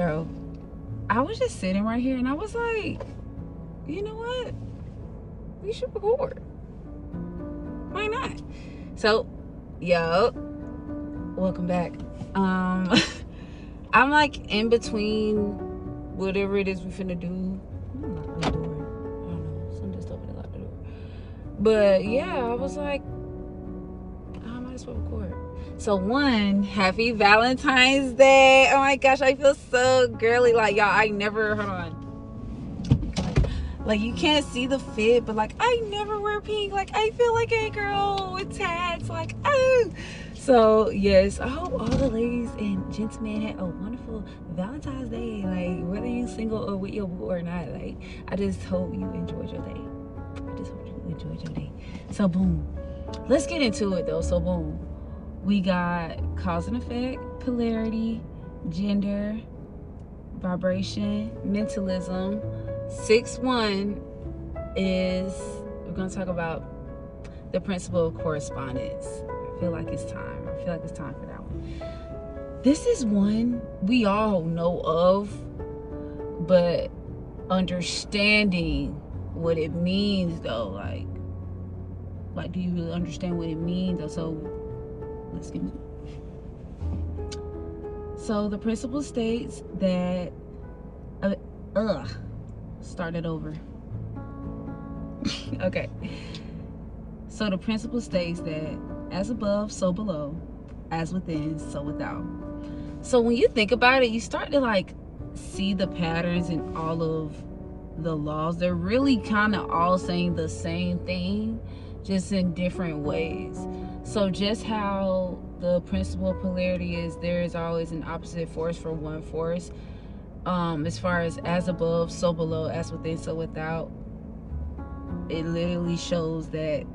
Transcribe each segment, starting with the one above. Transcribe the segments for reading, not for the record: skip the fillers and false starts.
bro, I was just sitting right here and I was like, you know what? We should record. Why not? So, yo, welcome back. I'm like in between whatever it is we finna do. I'm not really doing. I don't know. Some just told me to lock the door. But yeah, I was like, I might as well record. So one, happy Valentine's Day. Oh my gosh, I feel so girly. Like, y'all, I never, hold on. Like, you can't see the fit, but like, I never wear pink. Like, I feel like a girl with tats. Like, oh. So yes, I hope all the ladies and gentlemen had a wonderful Valentine's Day. Like, whether you single or with your boo or not, like, I just hope you enjoyed your day. I just hope you enjoyed your day. So boom, let's get into it though. So boom, we got cause and effect, polarity, gender, vibration, mentalism. 6-1 is, we're gonna talk about the principle of correspondence. I feel like it's time. I feel like it's time for that one. This is one we all know of, but understanding what it means though, like do you really understand what it means though? So let's get into it. So the principle states that start it over. Okay. So the principle states that as above, so below, as within, so without. So when you think about it, you start to like see the patterns in all of the laws. They're really kind of all saying the same thing, just in different ways. So just how the principle of polarity is, there is always an opposite force for one force. As far as above, so below, as within, so without, it literally shows that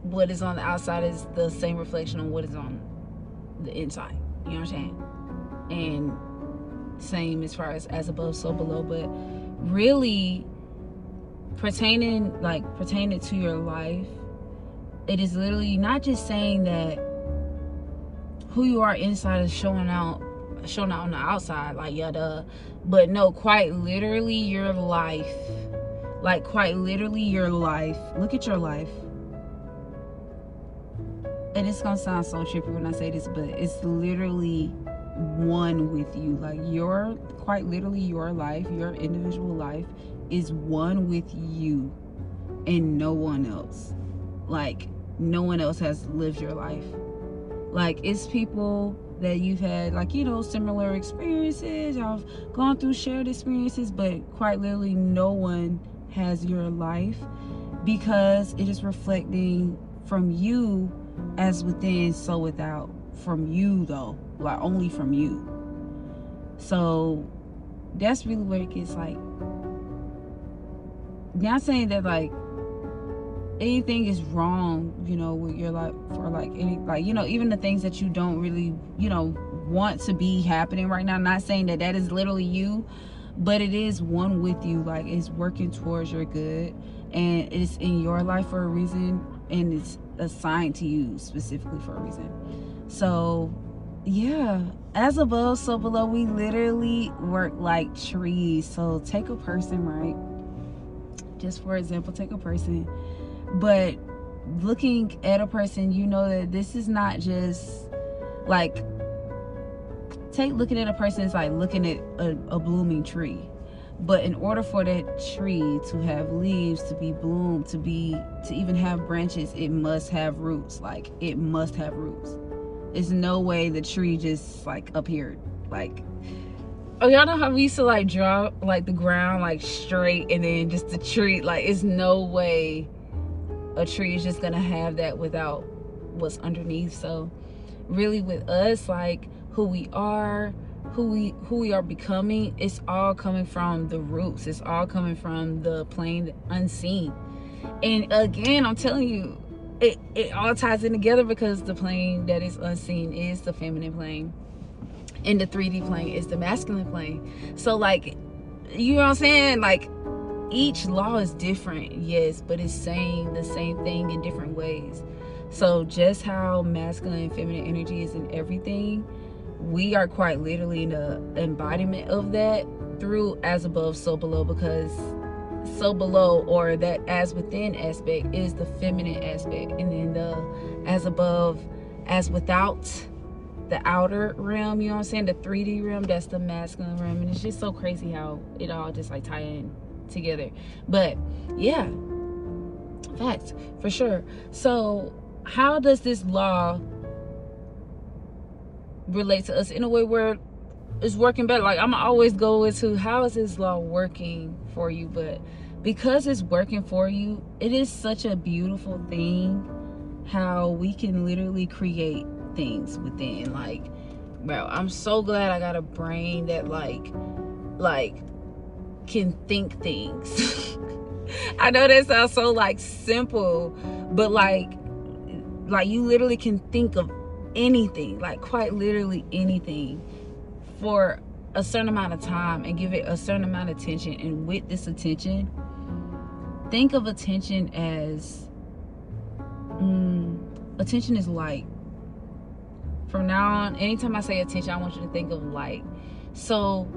what is on the outside is the same reflection on what is on the inside. You know what I'm saying? And same as far as above, so below. But really pertaining to your life, it is literally not just saying that who you are inside is showing out on the outside, like yada, but no, quite literally your life. Like, quite literally your life. Look at your life. And it's gonna sound so trippy when I say this, but it's literally one with you. Like, quite literally your life, your individual life is one with you and no one else. Like, no one else has lived your life. Like, it's people that you've had, like, you know, similar experiences, y'all have gone through shared experiences, but quite literally no one has your life, because it is reflecting from you as within, so without. From you though, like only from you. So that's really where it gets like, not saying that like anything is wrong, you know, with your life, or like any, like, you know, even the things that you don't really, you know, want to be happening right now. Not saying that is literally you, but it is one with you. Like, it's working towards your good, and it's in your life for a reason, and it's assigned to you specifically for a reason. So yeah, as above, so below. We literally work like trees. So take a person, right? Just for example, take a person. But looking at a person, you know that this is not just like, looking at a person is like looking at a blooming tree. But in order for that tree to have leaves, to be bloomed, to even have branches, it must have roots. Like, it must have roots. There's no way the tree just like appeared. Like, oh, y'all know how we used to like draw like the ground like straight and then just the tree? Like, it's no way a tree is just gonna have that without what's underneath. So really with us, like who we are, who we are becoming, it's all coming from the roots. It's all coming from the plane unseen. And again, I'm telling you, it all ties in together, because the plane that is unseen is the feminine plane, and the 3D plane is the masculine plane. So like, you know what I'm saying? Like, each law is different, yes, but it's saying the same thing in different ways. So just how masculine and feminine energy is in everything, we are quite literally the embodiment of that through as above, so below, because so below, or that as within aspect, is the feminine aspect, and then the as above, as without, the outer realm, you know what I'm saying, the 3D realm, that's the masculine realm. And it's just so crazy how it all just like tie in together. But yeah, facts for sure. So how does this law relate to us in a way where it's working better? Like, I'm always go into how is this law working for you, but because it's working for you, it is such a beautiful thing how we can literally create things within. Like, bro, I'm so glad I got a brain that like can think things. I know that sounds so like simple, but like you literally can think of anything, like quite literally anything, for a certain amount of time and give it a certain amount of attention. And with this attention, think of attention as attention is light. From now on, anytime I say attention, I want you to think of light. So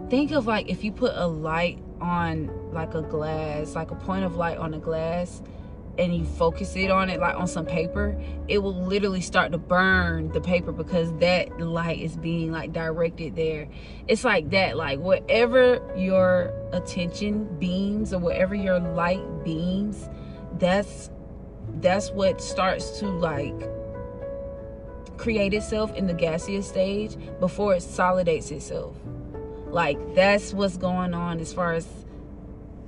think of like if you put a light on like a glass, like a point of light on a glass, and you focus it on it like on some paper, it will literally start to burn the paper because that light is being like directed there. It's like that, like wherever your attention beams or wherever your light beams, that's what starts to like create itself in the gaseous stage before it solidates itself. Like, that's what's going on as far as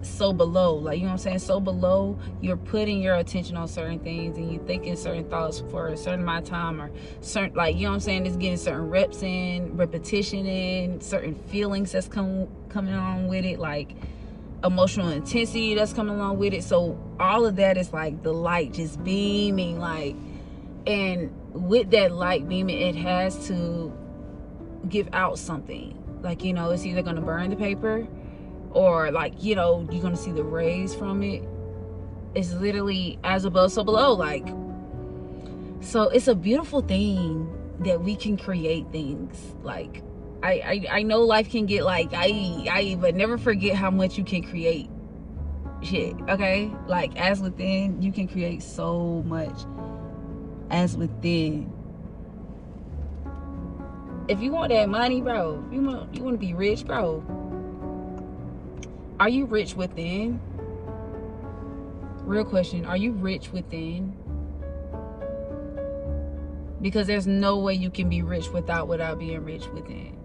so below. Like, you know what I'm saying? So below, you're putting your attention on certain things and you thinking certain thoughts for a certain amount of time, or certain, like, you know what I'm saying, it's getting certain reps in, repetition in, certain feelings that's coming on with it, like emotional intensity that's coming along with it. So all of that is like the light just beaming, like, and with that light beaming, it has to give out something. Like, you know, it's either going to burn the paper, or like, you know, you're going to see the rays from it. It's literally as above, so below. Like, so it's a beautiful thing that we can create things. Like, I know life can get like, but never forget how much you can create shit, okay? Like, as within, you can create so much as within. If you want that money, bro, you want to be rich, bro, are you rich within? Real question, are you rich within? Because there's no way you can be rich without being rich within.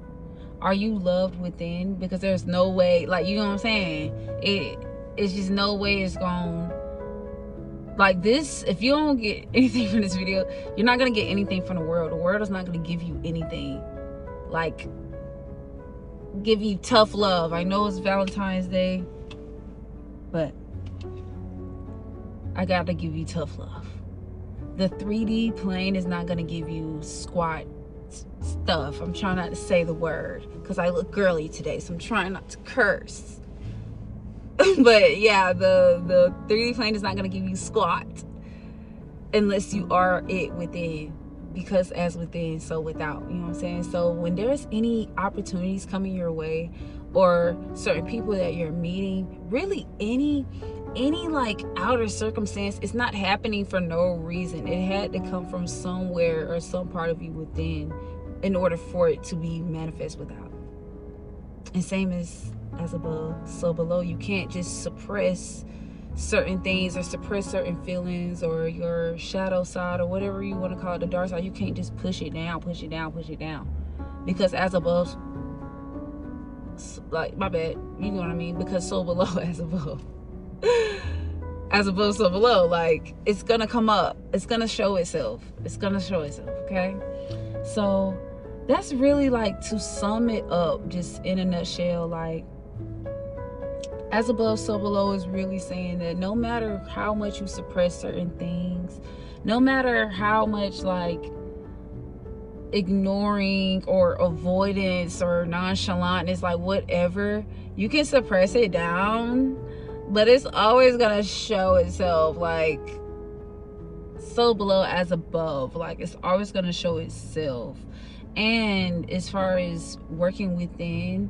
Are you loved within? Because there's no way, like, you know what I'm saying? It's just no way it's going, like this. If you don't get anything from this video, you're not going to get anything from the world. The world is not going to give you anything. Like, give you tough love. I know it's Valentine's Day, but I got to give you tough love. The 3D plane is not going to give you squat stuff. I'm trying not to say the word because I look girly today, so I'm trying not to curse. But yeah, the 3D plane is not going to give you squat unless you are it within. Because as within, so without, you know what I'm saying? So when there's any opportunities coming your way, or certain people that you're meeting, really any like outer circumstance, it's not happening for no reason. It had to come from somewhere or some part of you within in order for it to be manifest without. And same as above, so below. You can't just suppress certain things or suppress certain feelings, or your shadow side, or whatever you want to call it, the dark side. You can't just push it down, because as above, like, my bad, you know what I mean, because so below, as above, as above, so below, like, it's gonna come up, it's gonna show itself, okay? So that's really, like, to sum it up just in a nutshell. Like, as above, so below is really saying that no matter how much you suppress certain things, no matter how much like ignoring or avoidance or nonchalantness, like whatever, you can suppress it down, but it's always gonna show itself. Like, so below as above, like, it's always gonna show itself. And as far as working within,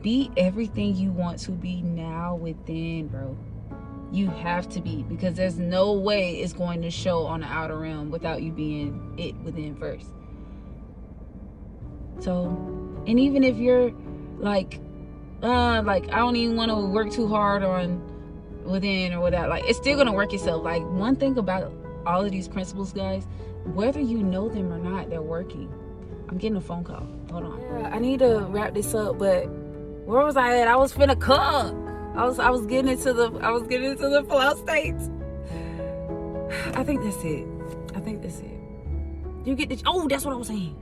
be everything you want to be now within, bro. You have to be, because there's no way it's going to show on the outer realm without you being it within first. So, and even if you're like I don't even want to work too hard on within or without, like, it's still gonna work itself. Like, one thing about all of these principles, guys, whether you know them or not, they're working. I'm getting a phone call. Hold on. Yeah, I need to wrap this up, but where was I at? I was finna cook. I was getting into the flow states. I think that's it. You get this. Oh, that's what I was saying.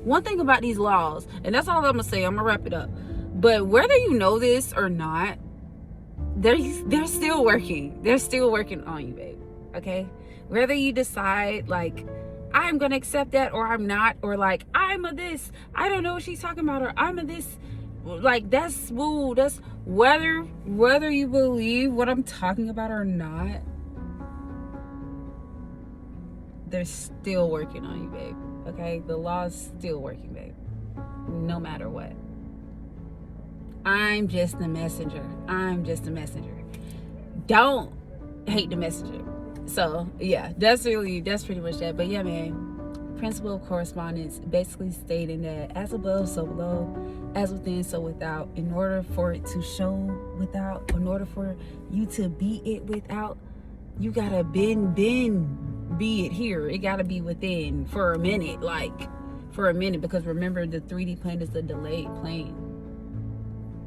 One thing about these laws, and that's all I'm gonna say. I'm gonna wrap it up. But whether you know this or not, they're still working. They're still working on you, babe. Okay? Whether you decide, like, I'm gonna accept that, or I'm not, or like, I'm a this, I don't know what she's talking about, or I'm a this, like, that's woo. That's whether you believe what I'm talking about or not, they're still working on you, babe. Okay? The law's still working, babe. No matter what. I'm just the messenger. Don't hate the messenger. So yeah, that's pretty much that. But yeah, man, principle of correspondence, basically stating that as above, so below, as within, so without. In order for it to show without, in order for you to be it without, you gotta be it here. It gotta be within for a minute, because remember, the 3D plane is the delayed plane.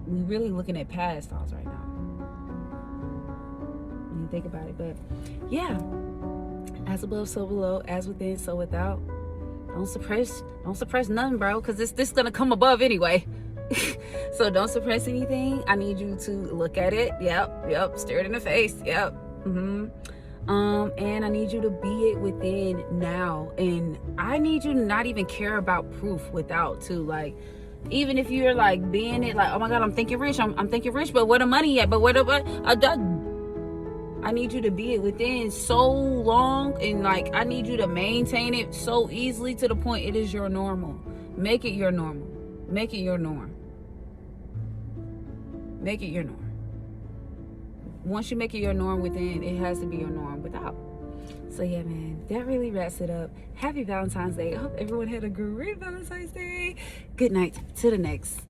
We're really looking at past thoughts right now when you think about it. But yeah, as above, so below, as within, so without. Don't suppress nothing, bro, because this gonna come above anyway. So don't suppress anything. I need you to look at it. Yep, stare it in the face. Yep. And I need you to be it within now, and I need you to not even care about proof without too. Like, even if you're like being it, like, oh my god, I'm thinking rich, but where the money at? But what I need you to be it within so long, and like, I need you to maintain it so easily to the point it is your normal. Make it your normal. Make it your norm. Make it your norm. Once you make it your norm within, it has to be your norm without. So yeah, man, that really wraps it up. Happy Valentine's Day. I hope everyone had a great Valentine's Day. Good night. To the next.